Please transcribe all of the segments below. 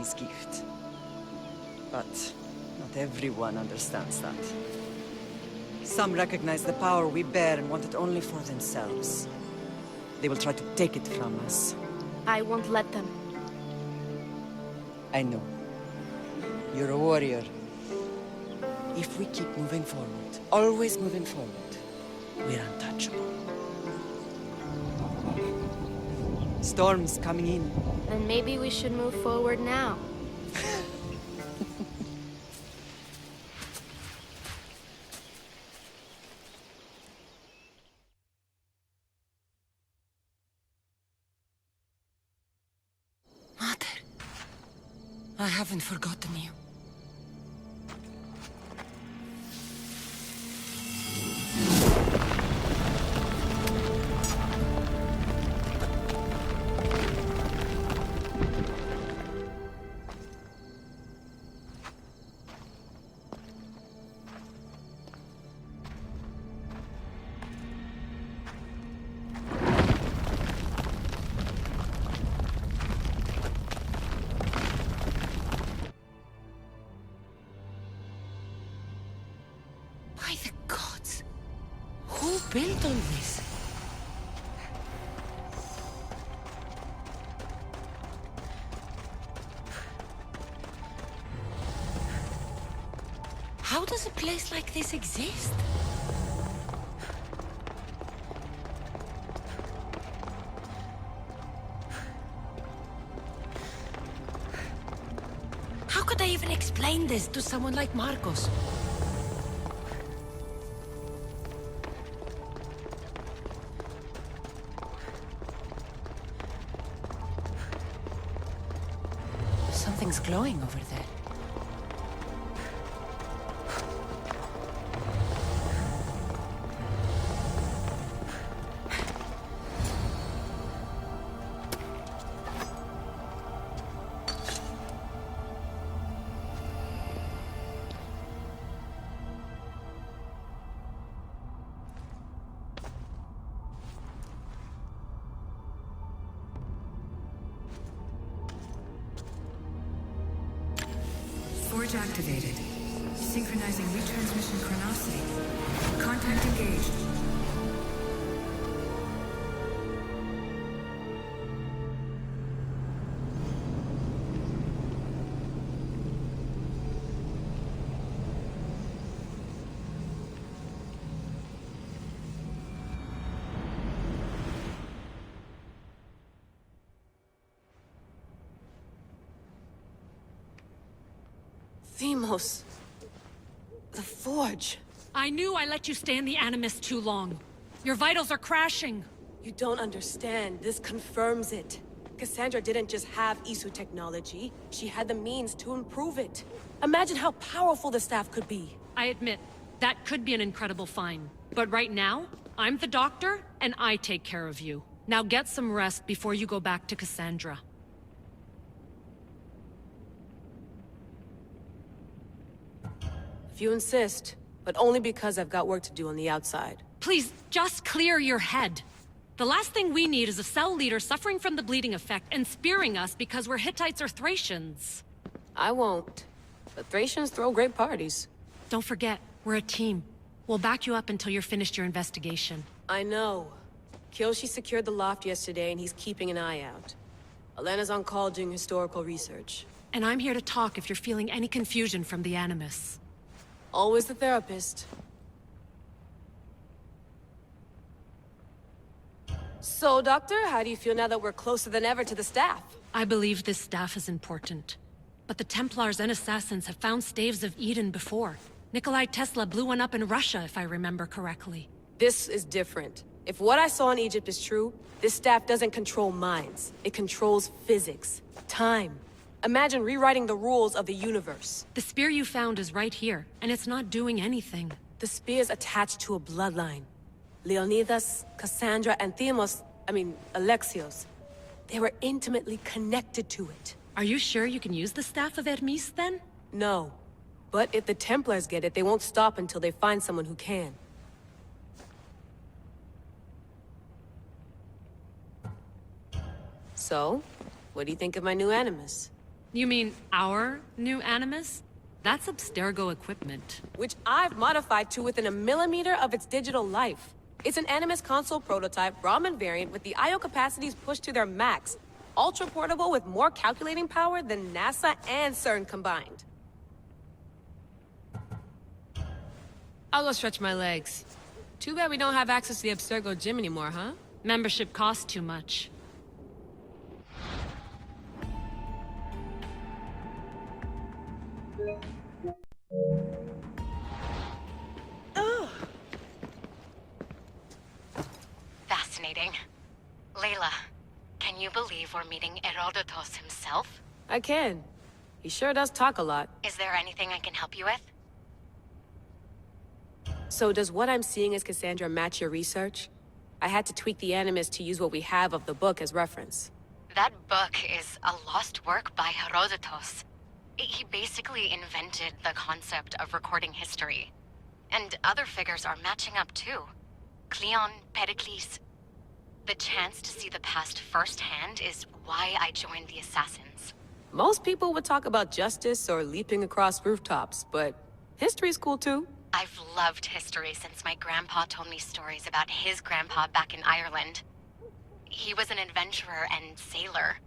king's gift. But not everyone understands that. Some recognize the power we bear and want it only for themselves. They will try to take it from us. I won't let them. I know. You're a warrior. If we keep moving forward, always moving forward, we're untouchable. Storm's coming in. Then maybe we should move forward now. Mother, I haven't forgotten you. By the gods! Who built all this? How does a place like this exist? How could I even explain this to someone like Marcos? Something's glowing over there. Forge activated. Synchronizing retransmission chronicity. Contact engaged. Themos. The Forge. I knew I let you stay in the Animus too long. Your vitals are crashing. You don't understand. This confirms it. Cassandra didn't just have Isu technology. She had the means to improve it. Imagine how powerful the staff could be. I admit, that could be an incredible find. But right now, I'm the doctor, and I take care of you. Now get some rest before you go back to Cassandra. If you insist, but only because I've got work to do on the outside. Please, just clear your head. The last thing we need is a cell leader suffering from the bleeding effect and spearing us because we're Hittites or Thracians. I won't. But Thracians throw great parties. Don't forget, we're a team. We'll back you up until you're finished your investigation. I know. Kyoshi secured the loft yesterday and he's keeping an eye out. Elena's on call doing historical research. And I'm here to talk if you're feeling any confusion from the Animus. Always the therapist. So, Doctor, how do you feel now that we're closer than ever to the staff? I believe this staff is important. But the Templars and Assassins have found staves of Eden before. Nikolai Tesla blew one up in Russia, if I remember correctly. This is different. If what I saw in Egypt is true, this staff doesn't control minds. It controls physics, time. Imagine rewriting the rules of the universe. The spear you found is right here, and it's not doing anything. The spear's attached to a bloodline. Leonidas, Cassandra, and Alexios. They were intimately connected to it. Are you sure you can use the Staff of Hermes, then? No. But if the Templars get it, they won't stop until they find someone who can. So, what do you think of my new Animus? You mean our new Animus? That's Abstergo equipment. Which I've modified to within a millimeter of its digital life. It's an Animus console prototype Raman variant with the I/O capacities pushed to their max. Ultra portable with more calculating power than NASA and CERN combined. I'll go stretch my legs. Too bad we don't have access to the Abstergo gym anymore, huh? Membership costs too much. Fascinating. Layla, can you believe we're meeting Herodotus himself? I can. He sure does talk a lot. Is there anything I can help you with? So does what I'm seeing as Cassandra match your research? I had to tweak the Animus to use what we have of the book as reference. That book is a lost work by Herodotus. He basically invented the concept of recording history. And other figures are matching up too. Cleon, Pericles. The chance to see the past firsthand is why I joined the Assassins. Most people would talk about justice or leaping across rooftops, but history's cool too. I've loved history since my grandpa told me stories about his grandpa back in Ireland. He was an adventurer and sailor.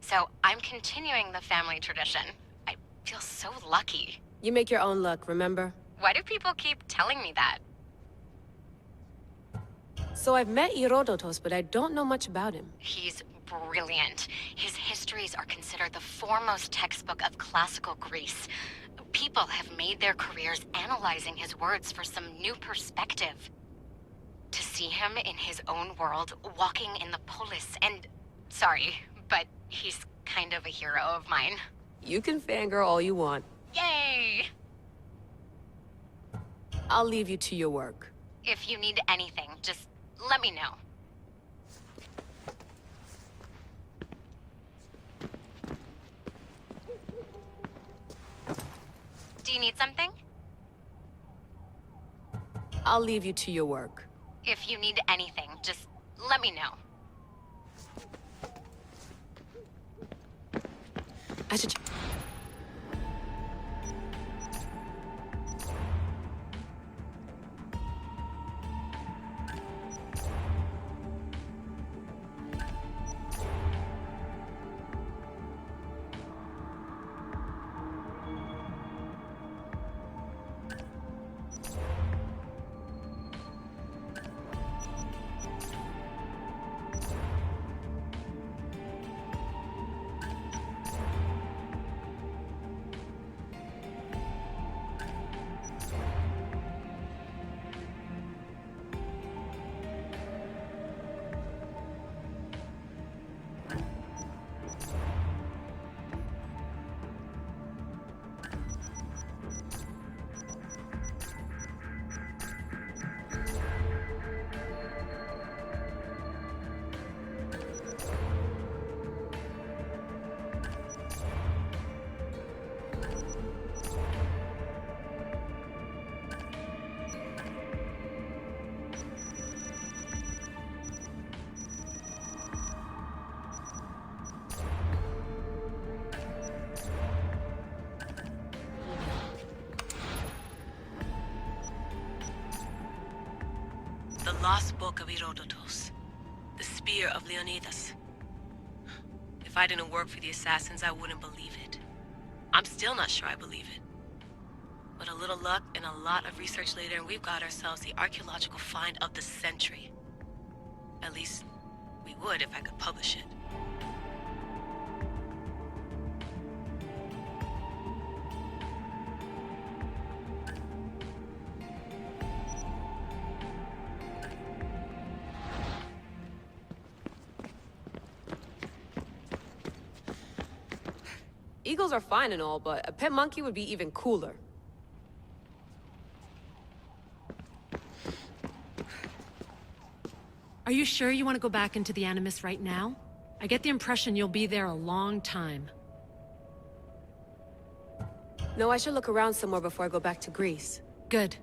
So I'm continuing the family tradition. I feel so lucky. You make your own luck, remember? Why do people keep telling me that? So I've met Herodotus, but I don't know much about him. He's brilliant. His histories are considered the foremost textbook of classical Greece. People have made their careers analyzing his words for some new perspective. To see him in his own world, walking in the polis, and... Sorry, but he's kind of a hero of mine. You can fangirl all you want. Yay! I'll leave you to your work. If you need anything, just let me know. Do you need something? I'll leave you to your work. If you need anything, just let me know. I should... The Lost Book of Herodotus. The Spear of Leonidas. If I didn't work for the Assassins, I wouldn't believe it. I'm still not sure I believe it. But a little luck and a lot of research later, and we've got ourselves the archaeological find of the century. At least, we would if I could publish it. Eagles are fine and all, but a pet monkey would be even cooler. Are you sure you want to go back into the Animus right now? I get the impression you'll be there a long time. No, I should look around somewhere before I go back to Greece. Good.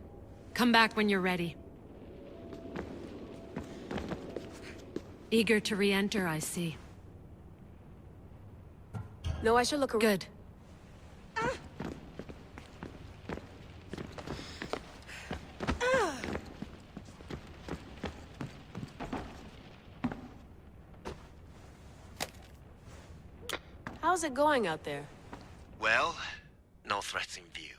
Come back when you're ready. Eager to re-enter, I see. No, I should look around. Good. How's it going out there? Well, no threats in view.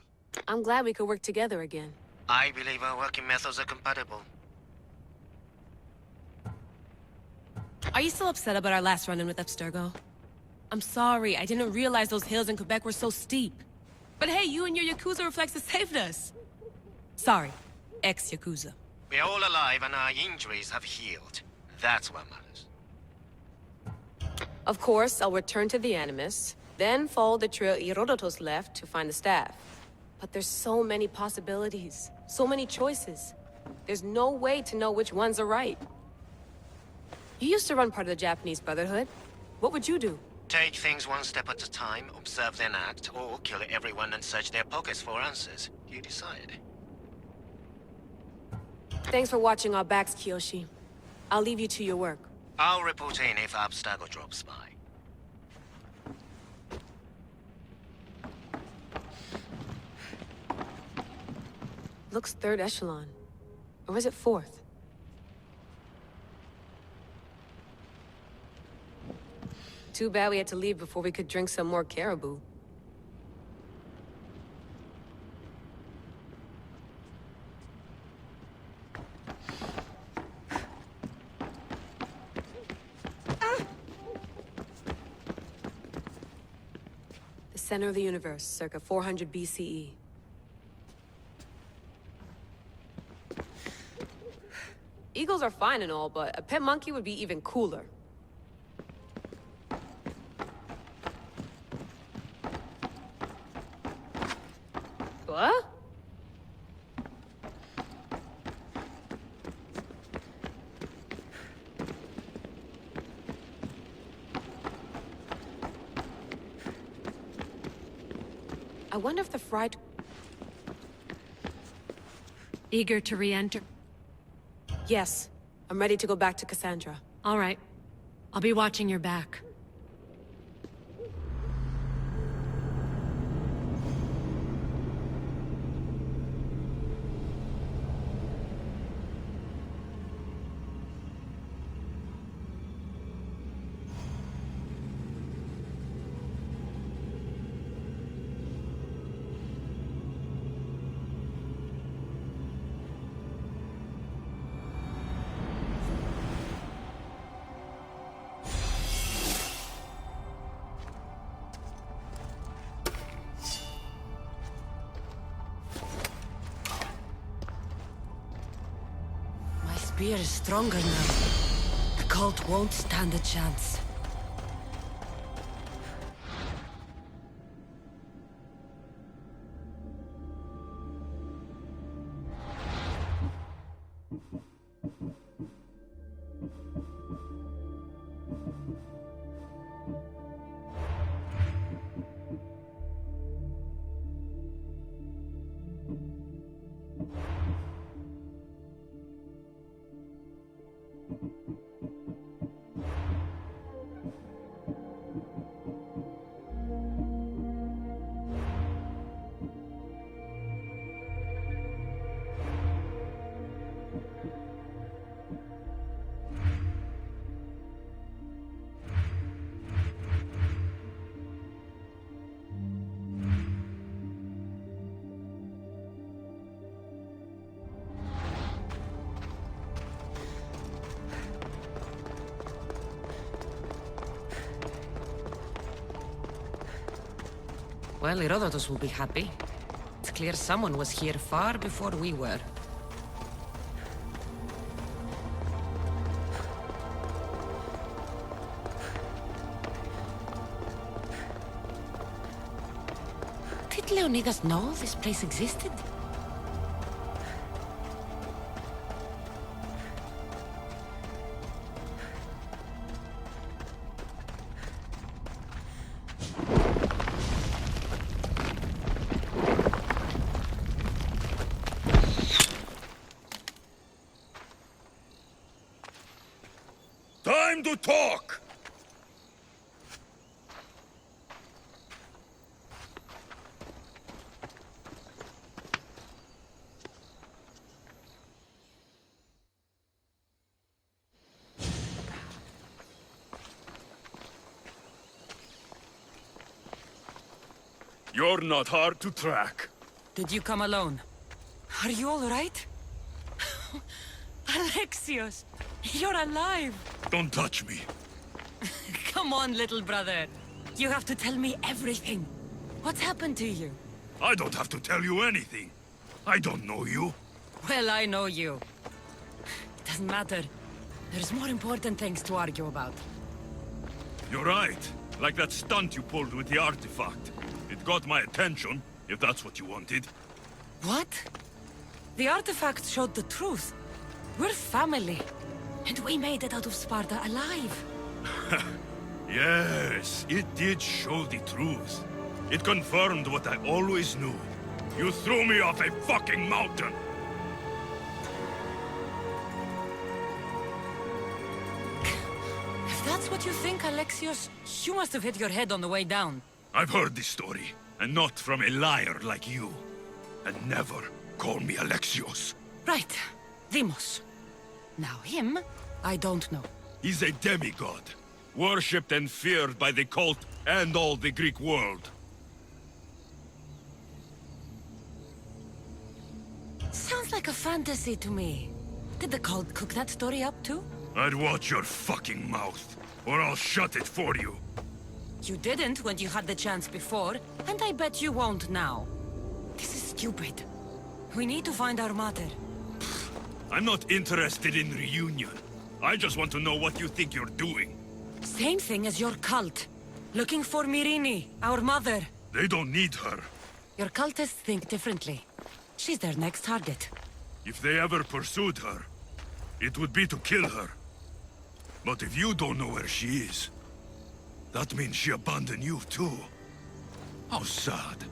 I'm glad we could work together again. I believe our working methods are compatible. Are you still upset about our last run-in with Abstergo? I'm sorry, I didn't realize those hills in Quebec were so steep. But hey, you and your Yakuza reflexes saved us. Sorry, ex-Yakuza. We're all alive and our injuries have healed. That's what matters. Of course, I'll return to the Animus, then follow the trail Herodotus left to find the staff. But there's so many possibilities, so many choices. There's no way to know which ones are right. You used to run part of the Japanese Brotherhood. What would you do? Take things one step at a time, observe then act, or kill everyone and search their pockets for answers. You decide. Thanks for watching our backs, Kiyoshi. I'll leave you to your work. I'll report in if Abstergo drops by. Looks third echelon. Or is it fourth? Too bad we had to leave before we could drink some more caribou. The center of the universe, circa 400 BCE. Eagles are fine and all, but a pet monkey would be even cooler. What? I wonder if the fried... Eager to re-enter? Yes, I'm ready to go back to Kassandra. All right. I'll be watching your back. Spear is stronger now. The cult won't stand a chance. Well, Herodotus will be happy. It's clear someone was here far before we were. Did Leonidas know this place existed? Time to talk! You're not hard to track. Did you come alone? Are you all right? Alexios, you're alive! Don't touch me. Come on, little brother. You have to tell me everything. What's happened to you? I don't have to tell you anything. I don't know you. Well, I know you. Doesn't matter. There's more important things to argue about. You're right. Like that stunt you pulled with the artifact. It got my attention, if that's what you wanted. What? The artifact showed the truth. We're family. And we made it out of Sparta alive. Yes, it did show the truth. It confirmed what I always knew. You threw me off a fucking mountain! If that's what you think, Alexios, you must have hit your head on the way down. I've heard this story, and not from a liar like you. And never call me Alexios. Right. Demos. Now him, I don't know. He's a demigod, worshipped and feared by the cult and all the Greek world. Sounds like a fantasy to me. Did the cult cook that story up too? I'd watch your fucking mouth, or I'll shut it for you. You didn't when you had the chance before, and I bet you won't now. This is stupid. We need to find our mother. I'm not interested in reunion. I just want to know what you think you're doing. Same thing as your cult. Looking for Myrrine, our mother. They don't need her. Your cultists think differently. She's their next target. If they ever pursued her, it would be to kill her. But if you don't know where she is, that means she abandoned you too. How sad.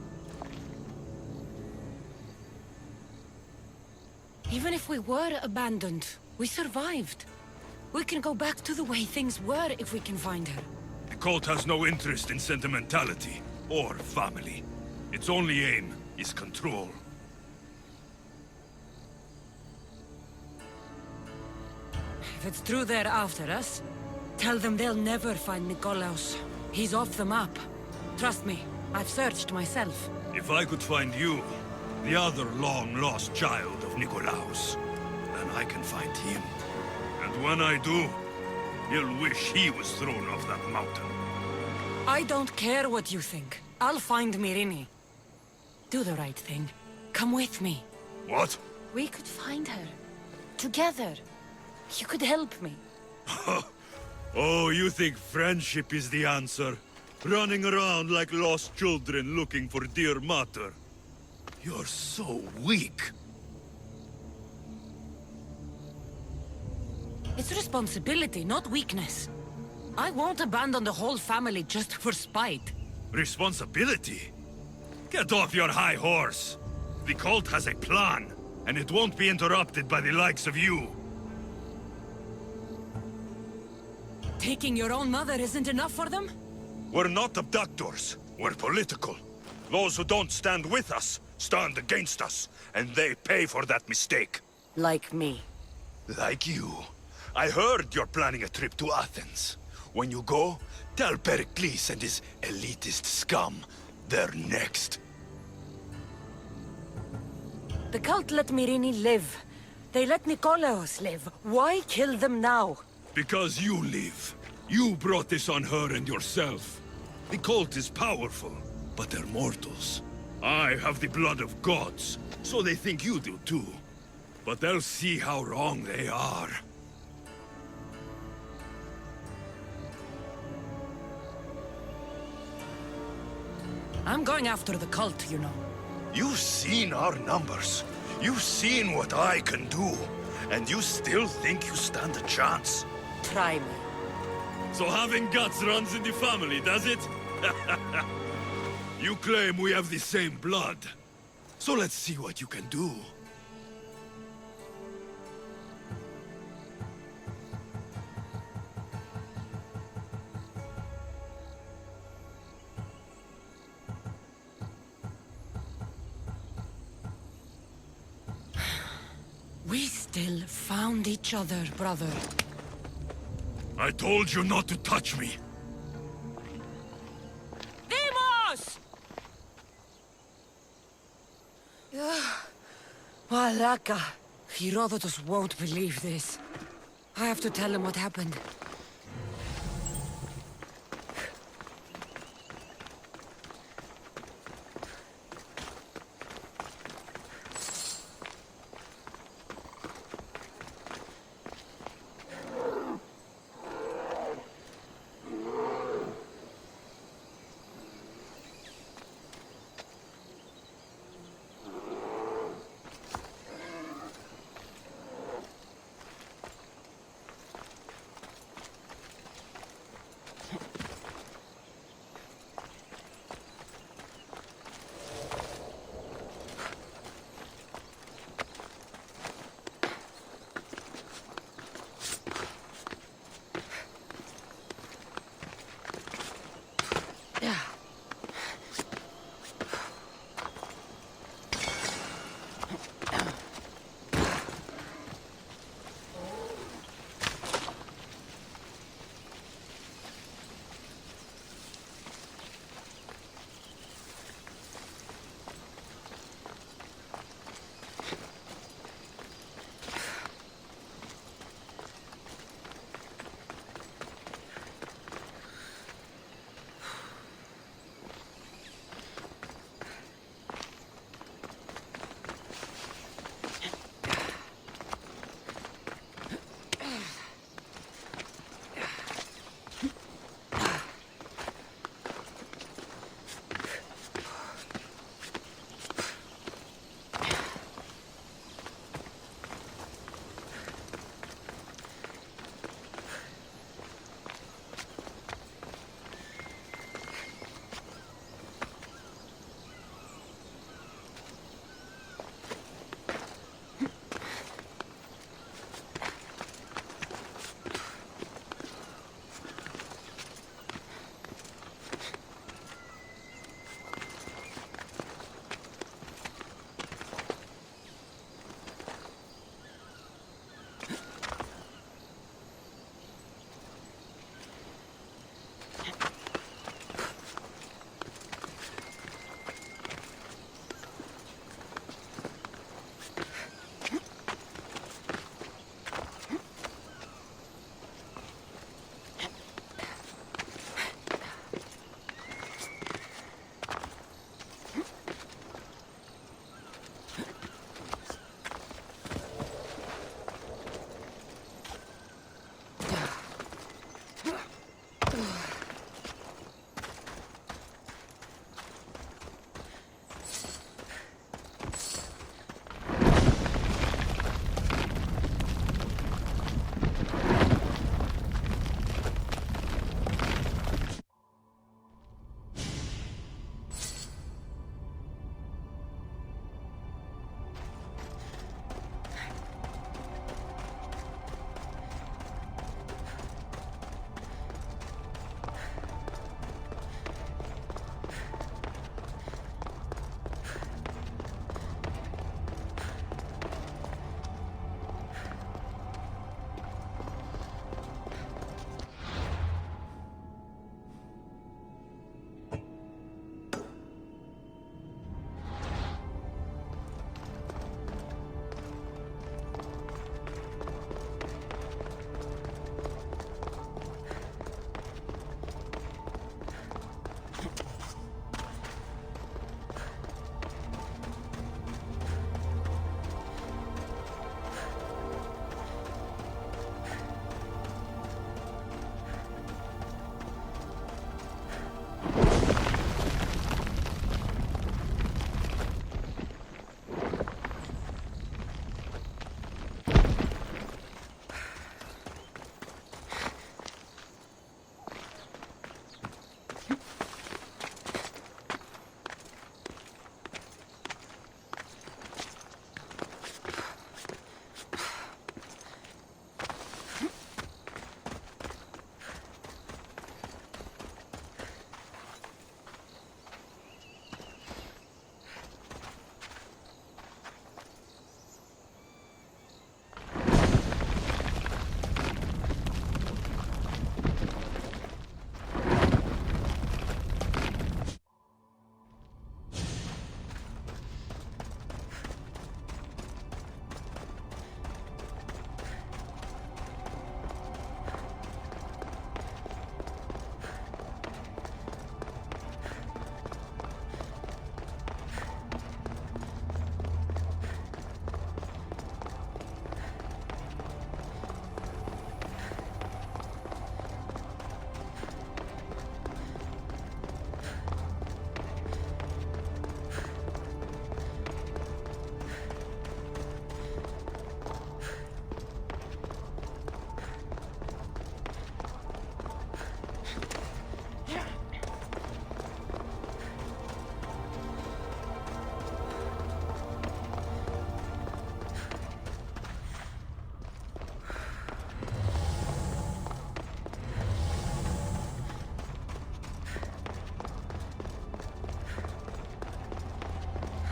Even if we were abandoned, we survived. We can go back to the way things were if we can find her. The cult has no interest in sentimentality or family. Its only aim is control. If it's true they're after us, tell them they'll never find Nikolaos. He's off the map. Trust me, I've searched myself. If I could find you, the other long-lost child of Nikolaos, then I can find him. And when I do, he'll wish he was thrown off that mountain. I don't care what you think. I'll find Myrrine. Do the right thing. Come with me. What? We could find her. Together. You could help me. Oh, you think friendship is the answer? Running around like lost children looking for dear mother. You're so weak. It's responsibility, not weakness. I won't abandon the whole family just for spite. Responsibility? Get off your high horse. The cult has a plan, and it won't be interrupted by the likes of you. Taking your own mother isn't enough for them? We're not abductors. We're political. Those who don't stand with us stand against us, and they pay for that mistake. Like me. Like you. I heard you're planning a trip to Athens. When you go, tell Pericles and his elitist scum they're next. The cult let Myrrine live. They let Nikolaos live. Why kill them now? Because you live. You brought this on her and yourself. The cult is powerful, but they're mortals. I have the blood of gods, so they think you do too. But they'll see how wrong they are. I'm going after the cult, you know. You've seen our numbers. You've seen what I can do. And you still think you stand a chance? Try me. So having guts runs in the family, does it? You claim we have the same blood. So let's see what you can do. We still found each other, brother. I told you not to touch me. Demos! Malaka! Herodotus won't believe this. I have to tell him what happened.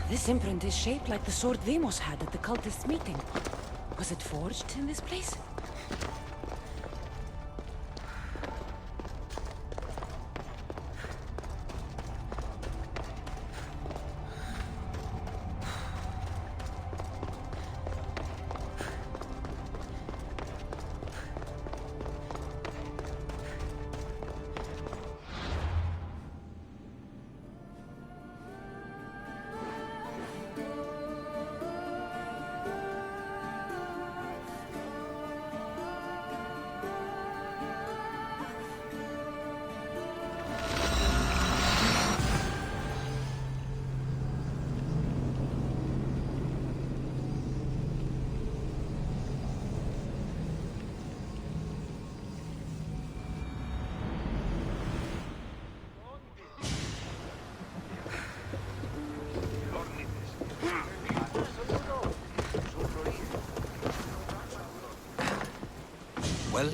This imprint is shaped like the sword Demos had at the cultist meeting. Was it forged in this place? Well,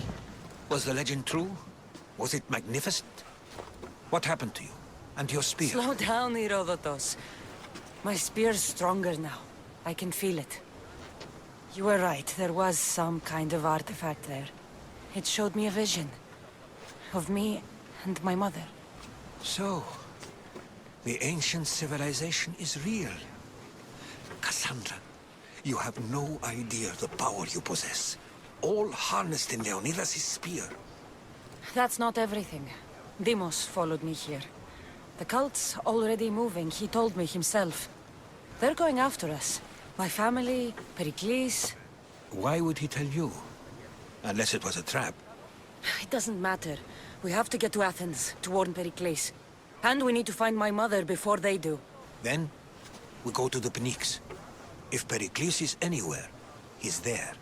was the legend true? Was it magnificent? What happened to you? And your spear? Slow down, Herodotus. My spear's stronger now. I can feel it. You were right, there was some kind of artifact there. It showed me a vision. Of me and my mother. So, the ancient civilization is real. Cassandra, you have no idea the power you possess. All harnessed in Leonidas' spear. That's not everything. Demos followed me here. The cult's already moving, he told me himself. They're going after us. My family, Pericles. Why would he tell you? Unless it was a trap. It doesn't matter. We have to get to Athens to warn Pericles. And we need to find my mother before they do. Then, we go to the Pnyx. If Pericles is anywhere, he's there.